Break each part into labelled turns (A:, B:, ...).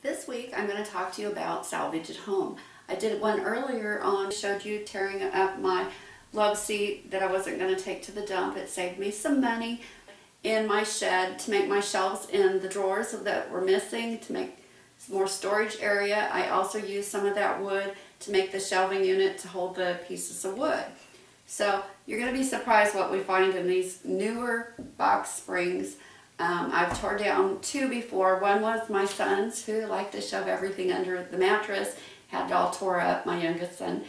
A: This week I'm going to talk to you about salvage at home. I did one earlier on, showed you tearing up my love seat that I wasn't going to take to the dump. It saved me some money in my shed to make my shelves in the drawers that were missing, to make some more storage area. I also used some of that wood to make the shelving unit to hold the pieces of wood. So you're going to be surprised what we find in these newer box springs. I've torn down two before. One was my son's, who liked to shove everything under the mattress, had it all tore up, my youngest son.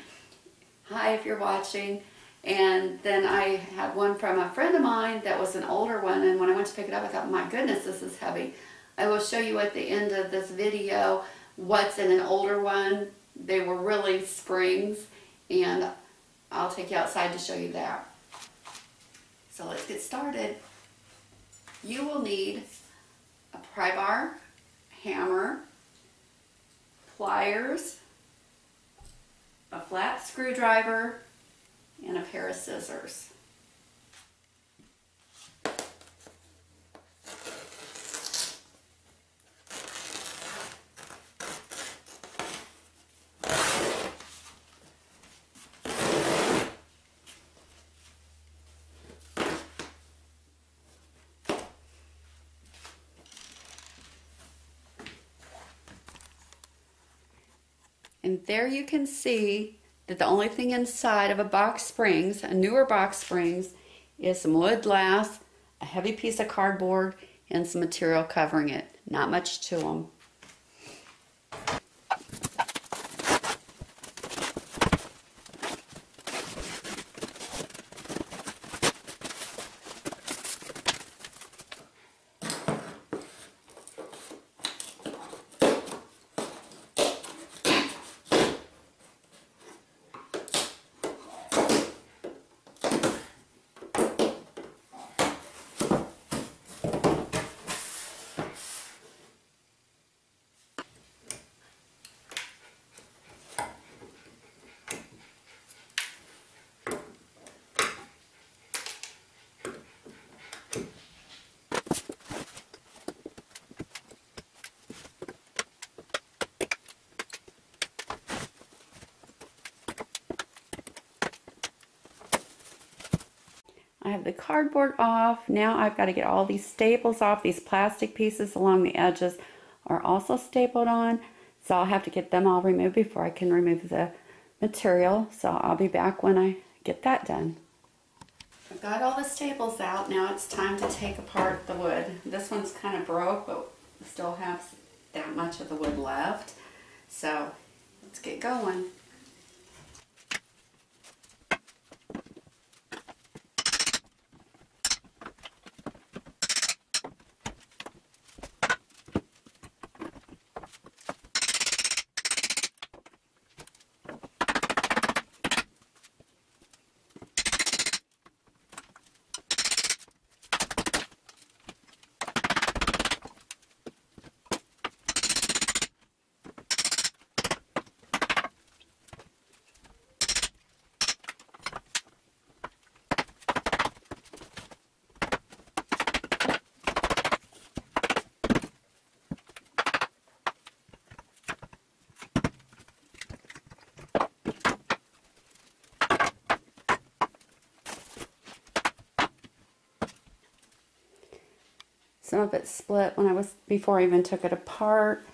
A: Hi, if you're watching. And then I had one from a friend of mine that was an older one, and when I went to pick it up I thought, my goodness, this is heavy. I will show you at the end of this video what's in an older one. They were really springs, and I'll take you outside to show you that. So let's get started. You will need a pry bar, hammer, pliers, a flat screwdriver, and a pair of scissors. And there you can see that the only thing inside of a box springs, a newer box springs, is some wood glass, a heavy piece of cardboard, and some material covering it. Not much to them. I have the cardboard off. Now I've got to get all these staples off. These plastic pieces along the edges are also stapled on. So I'll have to get them all removed before I can remove the material. So I'll be back when I get that done. I've got all the staples out. Now it's time to take apart the wood. This one's kind of broke, but still has that much of the wood left. So let's get going. Some of it split before I even took it apart,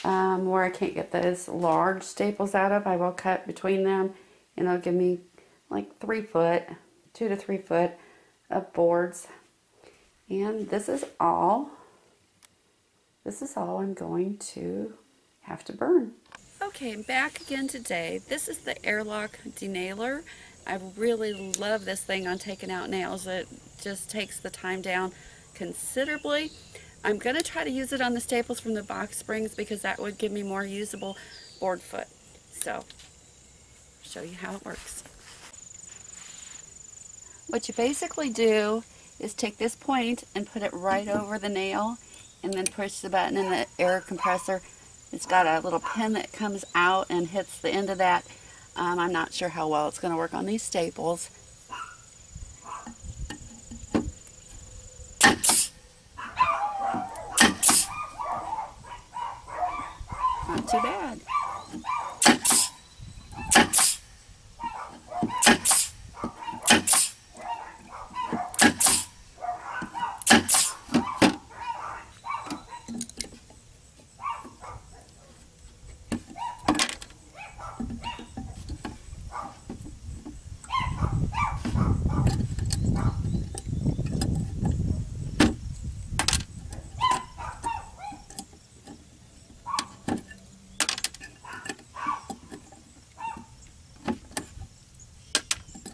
A: where I can't get those large staples out of. I will cut between them, and it'll give me like 2 to 3 foot of boards. And this is all I'm going to have to burn. Okay, I'm back again today. This is the airlock denailer. I really love this thing on taking out nails. It just takes the time down considerably. I'm going to try to use it on the staples from the box springs because that would give me more usable board foot. So, I'll show you how it works. What you basically do is take this point and put it right over the nail, and then push the button, and the air compressor, it's got a little pin that comes out and hits the end of that. I'm not sure how well it's going to work on these staples. not too bad.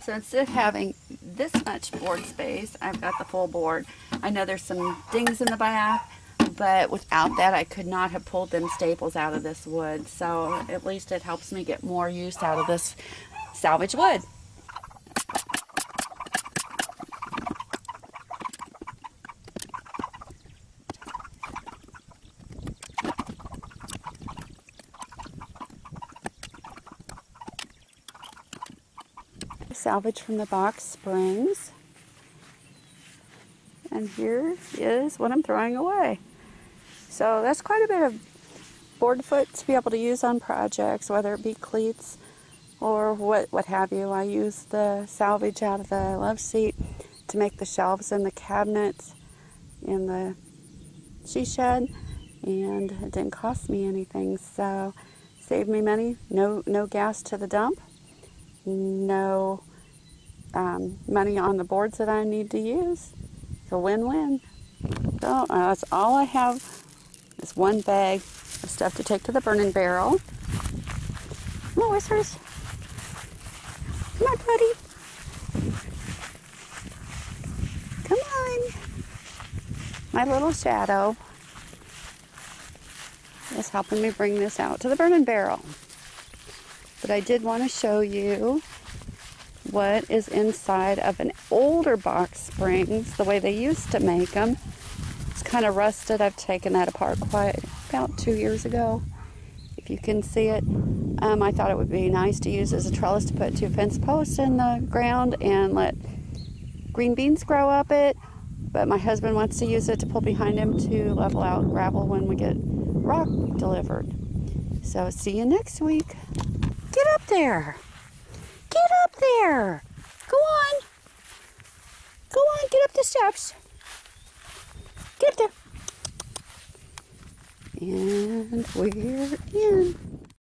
A: So instead of having this much board space, I've got the full board. I know there's some dings in the back, but without that I could not have pulled them staples out of this wood. So at least it helps me get more use out of this salvage wood. Salvage from the box springs, and here is what I'm throwing away. So that's quite a bit of board foot to be able to use on projects, whether it be cleats or what have you. I use the salvage out of the love seat to make the shelves and the cabinets in the she shed, and it didn't cost me anything, so saved me money. No gas to the dump, no money on the boards that I need to use. It's a win-win. So that's all I have, is one bag of stuff to take to the burning barrel. Come on, Whiskers. Come on, buddy. Come on. My little shadow is helping me bring this out to the burning barrel. But I did want to show you what is inside of an older box springs, the way they used to make them. It's kind of rusted. I've taken that apart about 2 years ago, if you can see it. I thought it would be nice to use as a trellis to put 2 fence posts in the ground and let green beans grow up it, but my husband wants to use it to pull behind him to level out gravel when we get rock delivered. So see you next week. Get up there. Get up there. Go on. Go on, get up the steps. Get up there. And we're in.